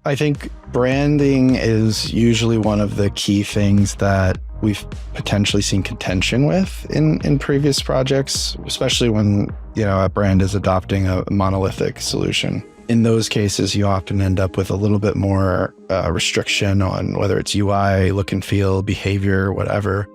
I think branding is usually one of the key things that we've potentially seen contention with in previous projects, especially when, a brand is adopting a monolithic solution. In those cases, you often end up with a little bit more restriction on whether it's UI, look and feel, behavior, whatever.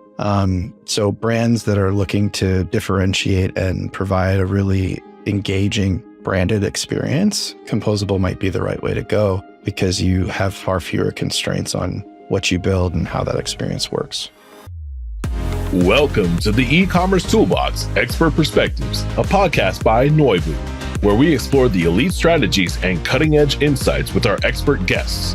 So brands that are looking to differentiate and provide a really engaging branded experience, composable might be the right way to go because you have far fewer constraints on what you build and how that experience works. Welcome to the Ecommerce Toolbox Expert Perspectives, a podcast by Noibu, where we explore the elite strategies and cutting-edge insights with our expert guests.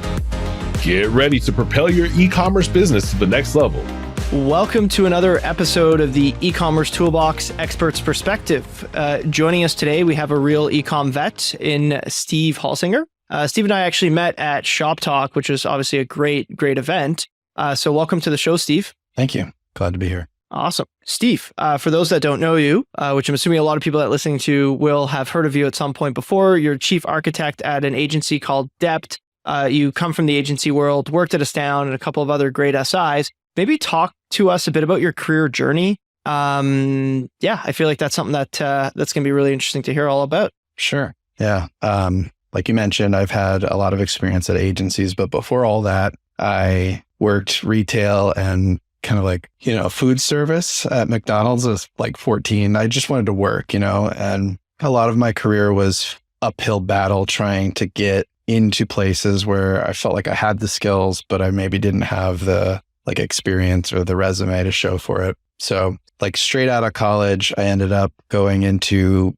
Get ready to propel your e-commerce business to the next level. Welcome to another episode of the Ecommerce Toolbox Expert's Perspective. Joining us today, we have a real ecom vet in Steve Holsinger. Steve and I actually met at Shop Talk, which is obviously a great event. So welcome to the show, Steve. Thank you. Glad to be here. Awesome. Steve, for those that don't know you, which I'm assuming a lot of people that are listening to will have heard of you at some point before, you're chief architect at an agency called DEPT. You come from the agency world, worked at Astound and a couple of other great SIs. Maybe talk to us a bit about your career journey. I feel like that's something that's going to be really interesting to hear all about. Sure. Yeah. Like you mentioned, I've had a lot of experience at agencies, but before all that, I worked retail and kind of like, food service at McDonald's. I was like 14. I just wanted to work, and a lot of my career was uphill battle trying to get into places where I felt like I had the skills, but I maybe didn't have the experience or the resume to show for it. So straight out of college, I ended up going into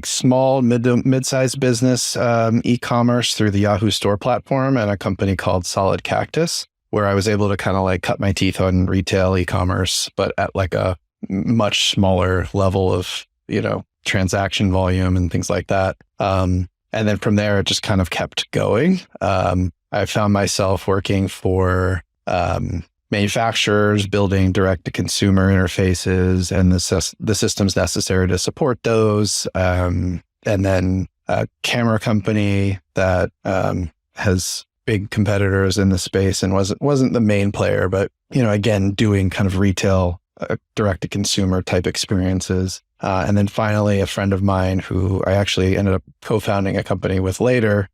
small mid-sized business e-commerce through the Yahoo store platform and a company called Solid Cactus, where I was able to kind of cut my teeth on retail e-commerce, but at a much smaller level of, transaction volume and things like that. And then from there, it just kind of kept going. I found myself working for manufacturers, building direct-to-consumer interfaces and the systems necessary to support those. And then a camera company that has big competitors in the space and wasn't the main player, but again, doing kind of retail direct-to-consumer type experiences. And then finally, a friend of mine who I actually ended up co-founding a company with later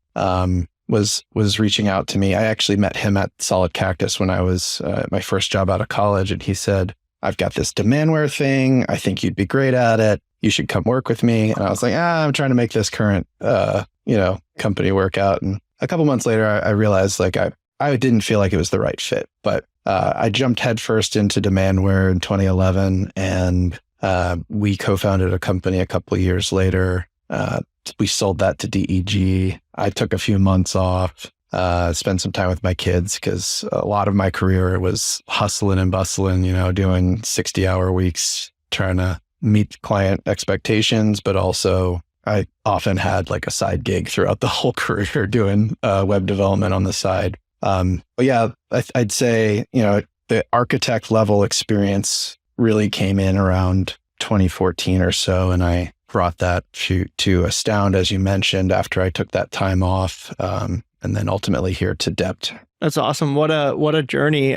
was reaching out to me. I actually met him at Solid Cactus when I was at my first job out of college, and he said, "I've got this demandware thing. I think you'd be great at it. You should come work with me." And I was like, I'm trying to make this current company work out. And a couple months later, I realized I didn't feel like it was the right fit. But I jumped headfirst into demandware in 2011, and we co-founded a company a couple of years later. We sold that to DEG. I took a few months off, spent some time with my kids because a lot of my career was hustling and bustling, doing 60-hour weeks, trying to meet client expectations, but also I often had a side gig throughout the whole career doing web development on the side. But yeah, I'd say, the architect level experience really came in around 2014 or so, and I brought that to Astound, as you mentioned, after I took that time off, and then ultimately here to DEPT. That's awesome. What a journey.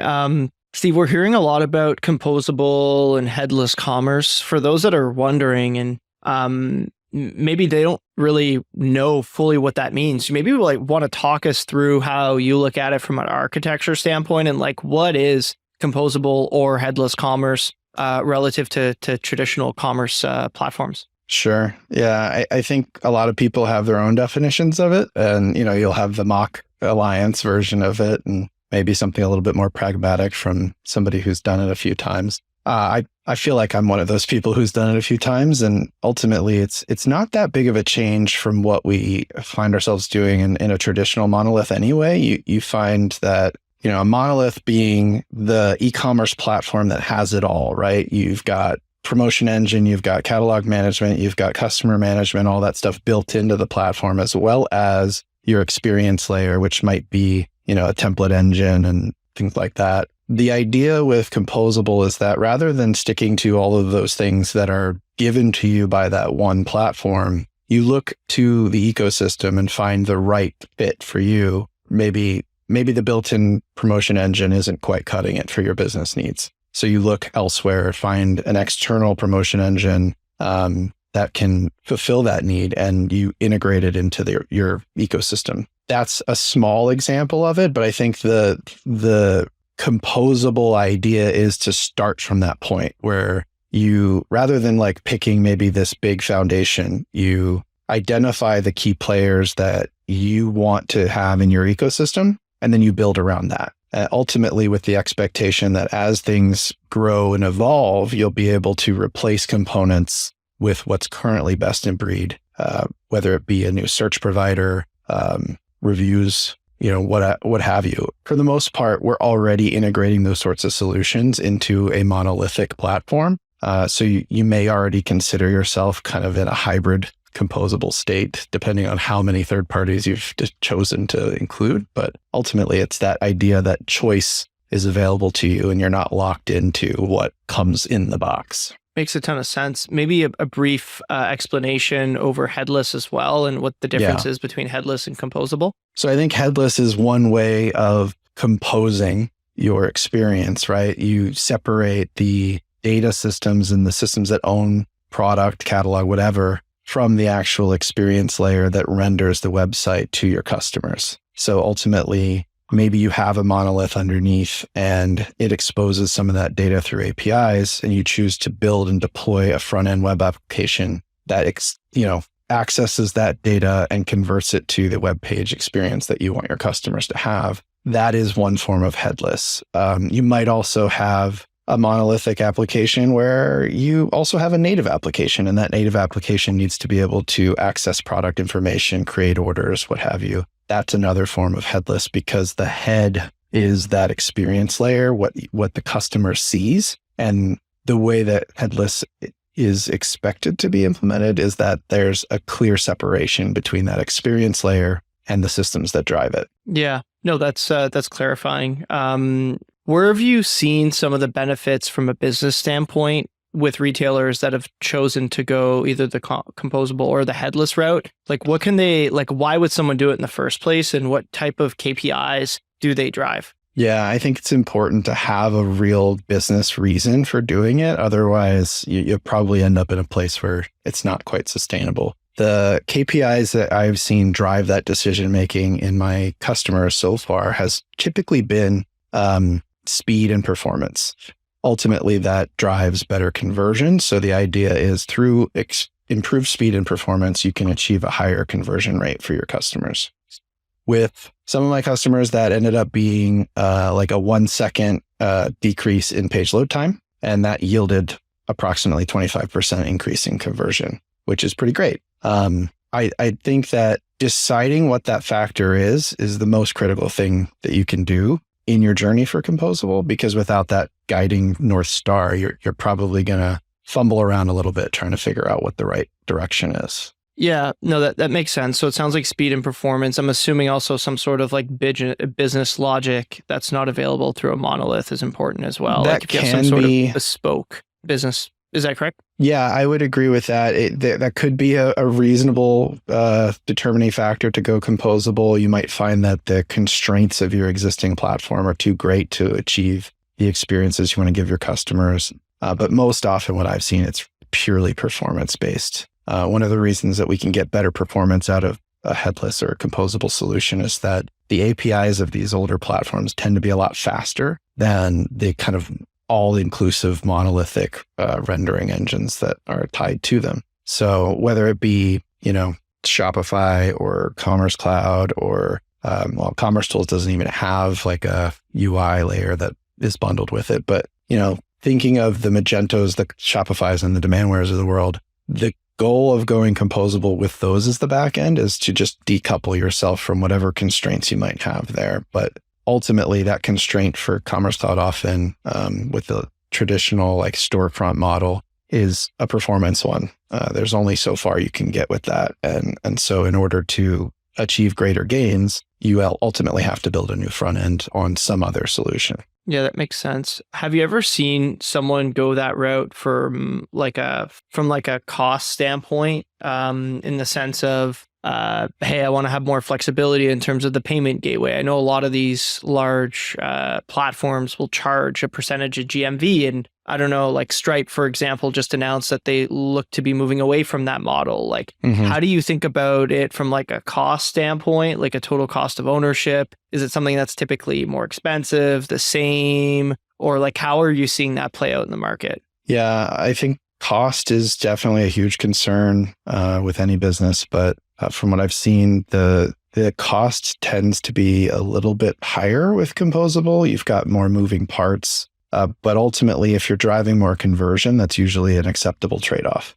Steve, we're hearing a lot about composable and headless commerce. For those that are wondering, and maybe they don't really know fully what that means, maybe you want to talk us through how you look at it from an architecture standpoint and what is composable or headless commerce relative to traditional commerce platforms. Sure. Yeah. I think a lot of people have their own definitions of it, and, you'll have the mock alliance version of it and maybe something a little bit more pragmatic from somebody who's done it a few times. I feel like I'm one of those people who's done it a few times, and ultimately it's not that big of a change from what we find ourselves doing in a traditional monolith anyway. You find that, a monolith being the e-commerce platform that has it all, right? You've got promotion engine, you've got catalog management, you've got customer management, all that stuff built into the platform, as well as your experience layer, which might be, a template engine and things like that. The idea with composable is that rather than sticking to all of those things that are given to you by that one platform, you look to the ecosystem and find the right fit for you. maybe the built-in promotion engine isn't quite cutting it for your business needs. So you look elsewhere, find an external promotion engine that can fulfill that need, and you integrate it into your ecosystem. That's a small example of it, but I think the composable idea is to start from that point where you, rather than like picking maybe this big foundation, you identify the key players that you want to have in your ecosystem, and then you build around that. Ultimately, with the expectation that as things grow and evolve, you'll be able to replace components with what's currently best in breed, whether it be a new search provider, reviews, what have you. For the most part, we're already integrating those sorts of solutions into a monolithic platform. So you may already consider yourself kind of in a hybrid composable state, depending on how many third parties you've chosen to include. But ultimately, it's that idea that choice is available to you and you're not locked into what comes in the box. Makes a ton of sense. Maybe a brief explanation over headless as well, and what the difference is between headless and composable. So I think headless is one way of composing your experience, right? You separate the data systems and the systems that own product, catalog, whatever, from the actual experience layer that renders the website to your customers. So ultimately, maybe you have a monolith underneath and it exposes some of that data through APIs, and you choose to build and deploy a front-end web application that accesses that data and converts it to the web page experience that you want your customers to have. That is one form of headless. You might also have a monolithic application where you also have a native application, and that native application needs to be able to access product information, create orders, what have you. That's another form of headless, because the head is that experience layer, what the customer sees. And the way that headless is expected to be implemented is that there's a clear separation between that experience layer and the systems that drive it. Yeah, no, that's clarifying. Where have you seen some of the benefits from a business standpoint with retailers that have chosen to go either the composable or the headless route? Like, why would someone do it in the first place, and what type of KPIs do they drive? Yeah, I think it's important to have a real business reason for doing it. Otherwise, you'll probably end up in a place where it's not quite sustainable. The KPIs that I've seen drive that decision-making in my customers so far has typically been speed and performance. Ultimately, that drives better conversion. So the idea is through improved speed and performance, you can achieve a higher conversion rate for your customers. With some of my customers, that ended up being like a 1 second decrease in page load time, and that yielded approximately 25% increase in conversion, which is pretty great. I think that deciding what that factor is the most critical thing that you can do in your journey for composable, because without that guiding North Star, you're probably going to fumble around a little bit trying to figure out what the right direction is. Yeah, no, that makes sense. So it sounds like speed and performance. I'm assuming also some sort of like business logic that's not available through a monolith is important as well. That like if you have some sort of bespoke business. Is that correct? Yeah, I would agree with that. That could be a reasonable determining factor to go composable. You might find that the constraints of your existing platform are too great to achieve the experiences you want to give your customers. But most often what I've seen, it's purely performance-based. One of the reasons that we can get better performance out of a headless or a composable solution is that the APIs of these older platforms tend to be a lot faster than the kind of all-inclusive monolithic rendering engines that are tied to them. So whether it be, Shopify or Commerce Cloud or, Commerce Tools doesn't even have like a UI layer that is bundled with it. But, thinking of the Magentos, the Shopifys, and the Demandwares of the world, the goal of going composable with those as the back end is to just decouple yourself from whatever constraints you might have there. But ultimately, that constraint for Commerce Cloud often with the traditional like storefront model is a performance one. There's only so far you can get with that. And so in order to achieve greater gains, you ultimately have to build a new front end on some other solution. Yeah, that makes sense. Have you ever seen someone go that route from like a cost standpoint, in the sense of hey, I want to have more flexibility in terms of the payment gateway. I know a lot of these large platforms will charge a percentage of GMV. And I don't know, like Stripe, for example, just announced that they look to be moving away from that model. Like, how do you think about it from like a cost standpoint, like a total cost of ownership? Is it something that's typically more expensive, the same, or like how are you seeing that play out in the market? Yeah, I think cost is definitely a huge concern with any business, but from what I've seen, the cost tends to be a little bit higher with composable. You've got more moving parts. But ultimately, if you're driving more conversion, that's usually an acceptable trade-off.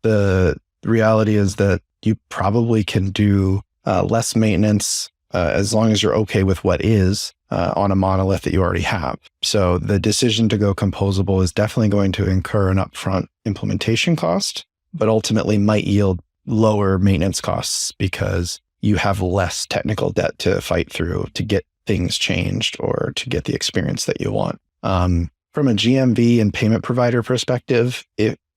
The reality is that you probably can do less maintenance as long as you're okay with what is on a monolith that you already have. So the decision to go composable is definitely going to incur an upfront implementation cost, but ultimately might yield lower maintenance costs because you have less technical debt to fight through to get things changed or to get the experience that you want. From a GMV and payment provider perspective,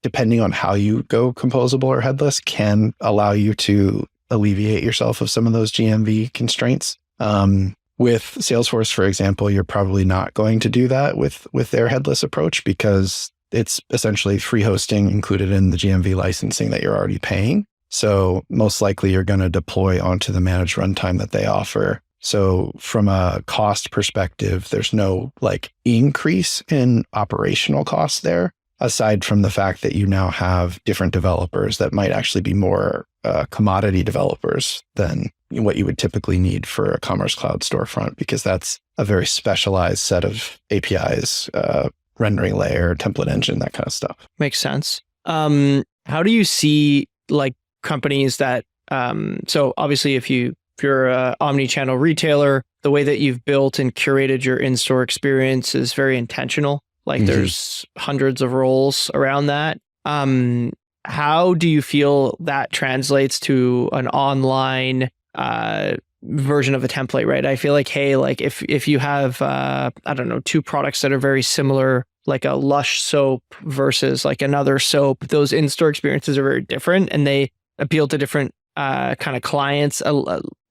depending on how you go composable or headless, can allow you to alleviate yourself of some of those GMV constraints. With Salesforce, for example, you're probably not going to do that with their headless approach because it's essentially free hosting included in the GMV licensing that you're already paying. So most likely you're going to deploy onto the managed runtime that they offer. So from a cost perspective, there's no like increase in operational costs there, aside from the fact that you now have different developers that might actually be more commodity developers than what you would typically need for a Commerce Cloud storefront, because that's a very specialized set of APIs, rendering layer, template engine, that kind of stuff. Makes sense. How do you see like companies that, so obviously if you're an omni-channel retailer, the way that you've built and curated your in-store experience is very intentional. Like there's hundreds of roles around that. How do you feel that translates to an online version of a template, right? I feel like, hey, like if you have, I don't know, two products that are very similar, like a Lush soap versus like another soap, those in-store experiences are very different and they appeal to different kind of clients.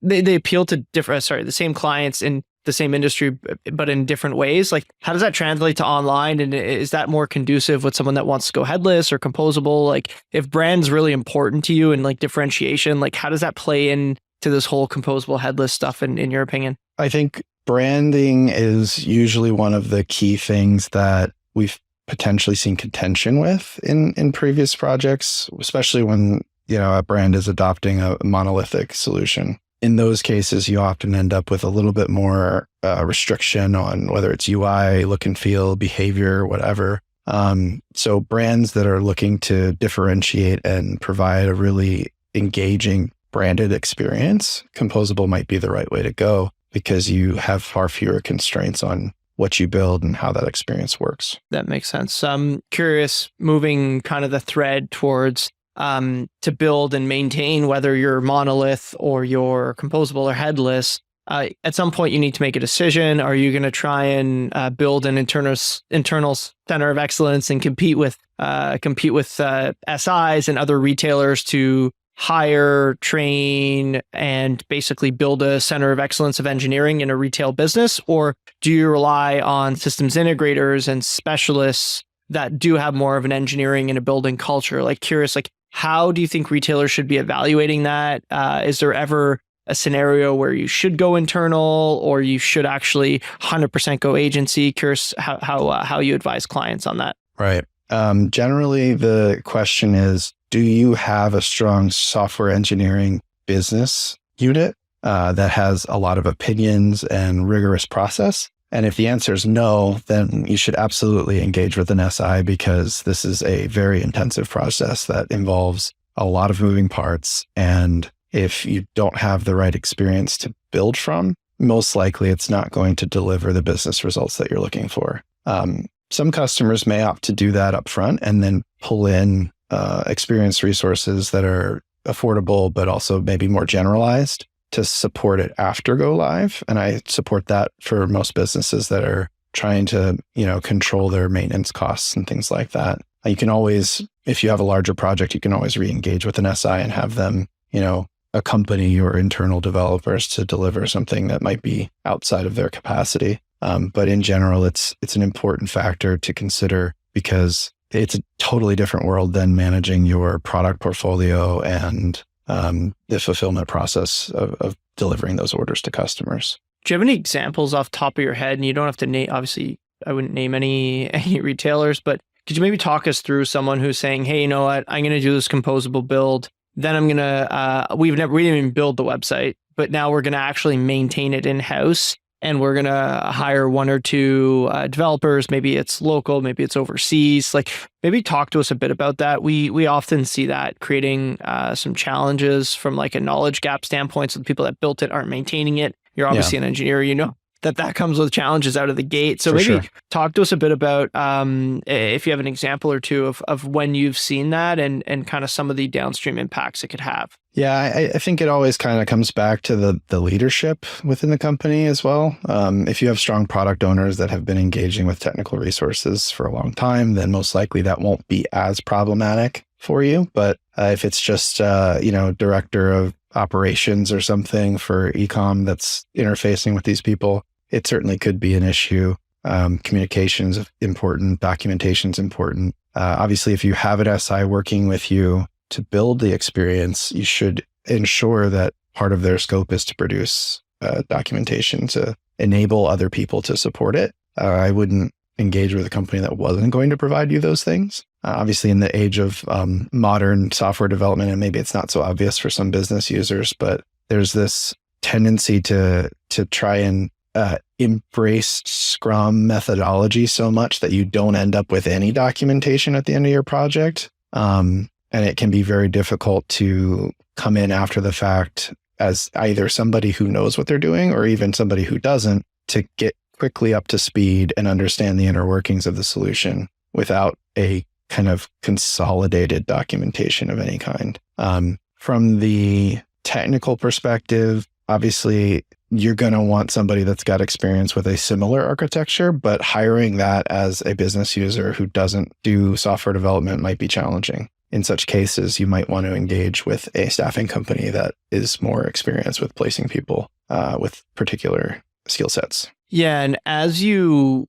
They appeal to the same clients in the same industry, but in different ways. Like, how does that translate to online? And is that more conducive with someone that wants to go headless or composable? Like, if brand's really important to you and like differentiation, like how does that play in to this whole composable headless stuff in your opinion? I think branding is usually one of the key things that we've potentially seen contention with in previous projects, especially when a brand is adopting a monolithic solution. In those cases, you often end up with a little bit more restriction on whether it's UI, look and feel, behavior, whatever. So brands that are looking to differentiate and provide a really engaging branded experience, composable might be the right way to go because you have far fewer constraints on what you build and how that experience works. That makes sense. I'm curious, moving kind of the thread towards to build and maintain, whether you're monolith or you're composable or headless, at some point you need to make a decision. Are you going to try and build an internal center of excellence and compete with SIs and other retailers to hire, train, and basically build a center of excellence of engineering in a retail business? Or do you rely on systems integrators and specialists that do have more of an engineering and a building culture? Like, curious, like, how do you think retailers should be evaluating that? Is there ever a scenario where you should go internal or you should actually 100% go agency? Curious how you advise clients on that. Right. Generally, the question is, do you have a strong software engineering business unit that has a lot of opinions and rigorous process? And if the answer is no, then you should absolutely engage with an SI because this is a very intensive process that involves a lot of moving parts. And if you don't have the right experience to build from, most likely it's not going to deliver the business results that you're looking for. Some customers may opt to do that upfront and then pull in experienced resources that are affordable, but also maybe more generalized to support it after go live. And I support that for most businesses that are trying to, control their maintenance costs and things like that. You can always, if you have a larger project, you can always re-engage with an SI and have them a company or internal developers to deliver something that might be outside of their capacity. But in general, it's an important factor to consider because it's a totally different world than managing your product portfolio and the fulfillment process of delivering those orders to customers. Do you have any examples off the top of your head? And you don't have to name, obviously, I wouldn't name any retailers, but could you maybe talk us through someone who's saying, hey, you know what, I'm going to do this composable build. Then I'm going to, we didn't even build the website, but now we're going to actually maintain it in-house. And we're going to hire one or two developers. Maybe it's local, maybe it's overseas. Like, maybe talk to us a bit about that. We often see that creating some challenges from like a knowledge gap standpoint. So the people that built it aren't maintaining it. You're obviously an engineer, that comes with challenges out of the gate. So maybe talk to us a bit about if you have an example or two of when you've seen that and kind of some of the downstream impacts it could have. Yeah, I think it always kind of comes back to the leadership within the company as well. If you have strong product owners that have been engaging with technical resources for a long time, then most likely that won't be as problematic for you. But if it's just, director of operations or something for e-com that's interfacing with these people, it certainly could be an issue. Communication's important, documentation's important. Obviously, if you have an SI working with you to build the experience, you should ensure that part of their scope is to produce documentation to enable other people to support it. I wouldn't engage with a company that wasn't going to provide you those things. Obviously, in the age of modern software development, and maybe it's not so obvious for some business users, but there's this tendency to try and embrace Scrum methodology so much that you don't end up with any documentation at the end of your project. And it can be very difficult to come in after the fact as either somebody who knows what they're doing or even somebody who doesn't, to get quickly up to speed and understand the inner workings of the solution without a kind of consolidated documentation of any kind. From the technical perspective, obviously, you're going to want somebody that's got experience with a similar architecture, but hiring that as a business user who doesn't do software development might be challenging. In such cases, you might want to engage with a staffing company that is more experienced with placing people with particular skill sets. Yeah, and as you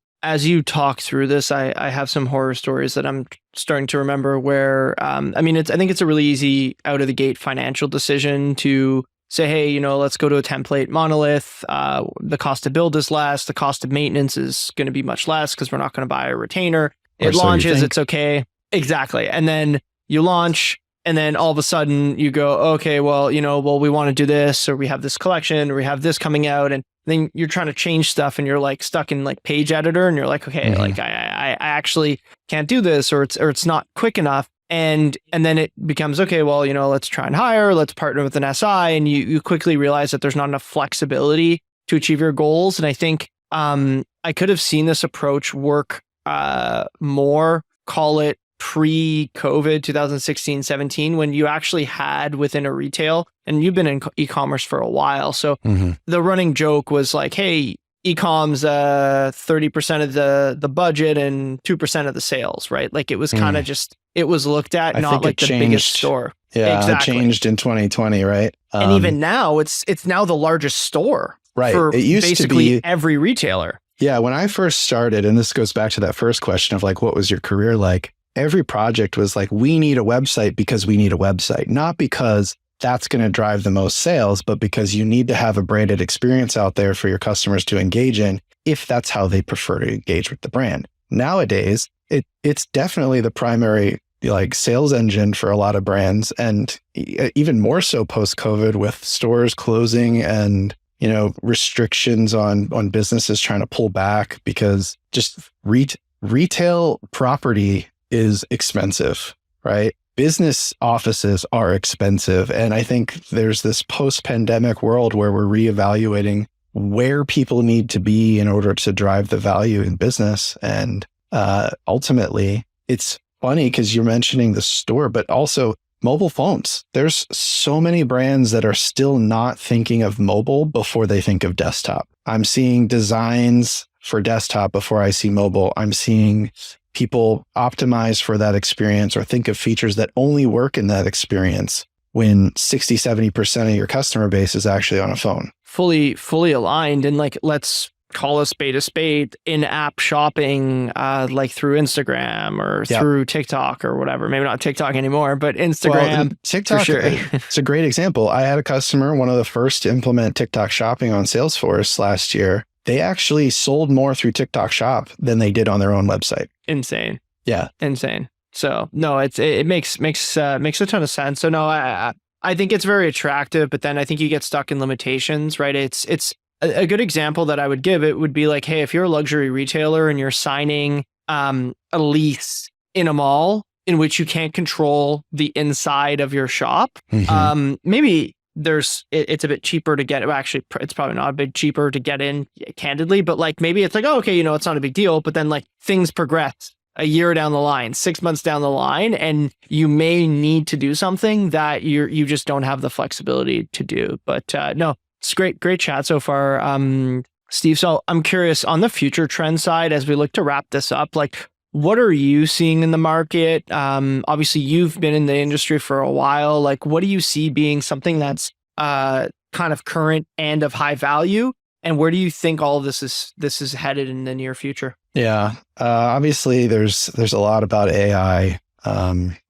talk through this, I have some horror stories that I'm starting to remember where, I think it's a really easy out of the gate financial decision to say, hey, let's go to a template monolith. The cost to build is less. The cost of maintenance is going to be much less because we're not going to buy a retainer. It launches, it's okay. Exactly. And then you launch, and then all of a sudden you go, okay, well, we want to do this, or we have this collection, or we have this coming out. And then you're trying to change stuff and you're like stuck in like page editor and you're like, okay, like I actually can't do this, or it's not quick enough. And then it becomes, okay, well, let's try and hire, let's partner with an SI. And you quickly realize that there's not enough flexibility to achieve your goals. And I think I could have seen this approach work more, call it pre-COVID 2016, 17, when you actually had within a retail, and you've been in e-commerce for a while. So the running joke was like, hey, e-com's 30% of the budget and 2% of the sales, right? Like it was kind of just, it was looked at not like the biggest store. Yeah, exactly. It changed in 2020, right? And even now, it's now the largest store, right? For it used basically to be every retailer. Yeah, when I first started, and this goes back to that first question of like, what was your career like? Every project was like, we need a website because we need a website, not because that's going to drive the most sales, but because you need to have a branded experience out there for your customers to engage in, if that's how they prefer to engage with the brand. Nowadays, it's definitely the primary like sales engine for a lot of brands, and even more so post-COVID with stores closing and restrictions on businesses trying to pull back because just retail property is expensive, right? Business offices are expensive. And I think there's this post-pandemic world where we're reevaluating where people need to be in order to drive the value in business. And ultimately, it's funny because you're mentioning the store, but also mobile phones. There's so many brands that are still not thinking of mobile before they think of desktop. I'm seeing designs for desktop before I see mobile. I'm seeing people optimize for that experience or think of features that only work in that experience when 60, 70% of your customer base is actually on a phone. Fully aligned. And like, let's call a spade, in-app shopping, like through Instagram or through TikTok or whatever. Maybe not TikTok anymore, but Instagram. Well, TikTok, for sure. It's a great example. I had a customer, one of the first to implement TikTok shopping on Salesforce last year. They actually sold more through TikTok Shop than they did on their own website. Insane. Yeah. Insane. So no, it makes a ton of sense. So no, I think it's very attractive, but then I think you get stuck in limitations, right? It's a good example that I would give, it would be like, hey, if you're a luxury retailer and you're signing a lease in a mall in which you can't control the inside of your shop, maybe it's a bit cheaper to get, well, actually, it's probably not a bit cheaper to get in, candidly, but like maybe it's like, oh, okay, it's not a big deal, but then like things progress a year down the line, 6 months down the line, and you may need to do something that you just don't have the flexibility to do. But no, it's great chat so far, Steve. So I'm curious on the future trend side, as we look to wrap this up, like what are you seeing in the market? Obviously you've been in the industry for a while. Like what do you see being something that's kind of current and of high value? And where do you think all of this is headed in the near future? Yeah, obviously there's a lot about AI,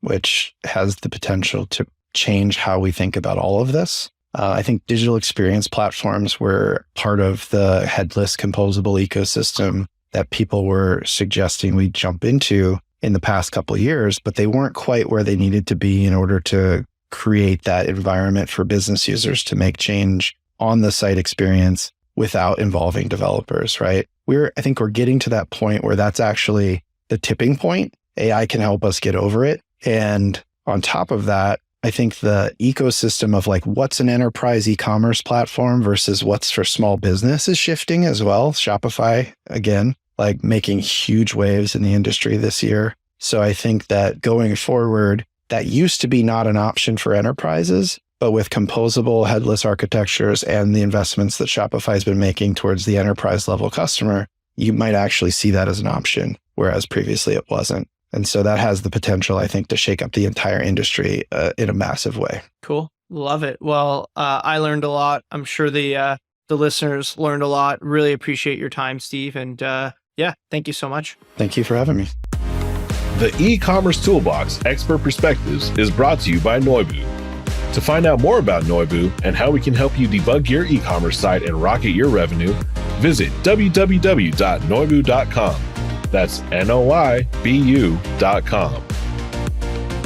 which has the potential to change how we think about all of this. I think digital experience platforms were part of the headless composable ecosystem that people were suggesting we jump into in the past couple of years, but they weren't quite where they needed to be in order to create that environment for business users to make change on the site experience without involving developers, right? I think we're getting to that point where that's actually the tipping point. AI can help us get over it. And on top of that, I think the ecosystem of like what's an enterprise e-commerce platform versus what's for small business is shifting as well. Shopify, again, like making huge waves in the industry this year. So I think that going forward, that used to be not an option for enterprises, but with composable headless architectures and the investments that Shopify has been making towards the enterprise level customer, you might actually see that as an option, whereas previously it wasn't. And so that has the potential, I think, to shake up the entire industry in a massive way. Cool. Love it. Well, I learned a lot. I'm sure the listeners learned a lot. Really appreciate your time, Steve. And thank you so much. Thank you for having me. The Ecommerce Toolbox Expert Perspectives is brought to you by Noibu. To find out more about Noibu and how we can help you debug your e-commerce site and rocket your revenue, visit www.noibu.com. That's noibu.com.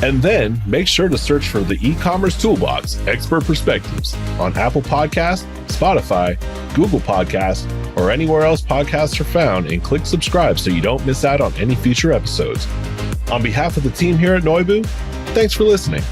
And then make sure to search for the Ecommerce Toolbox Expert Perspectives on Apple Podcasts, Spotify, Google Podcasts, or anywhere else podcasts are found, and click subscribe so you don't miss out on any future episodes. On behalf of the team here at Noibu, thanks for listening.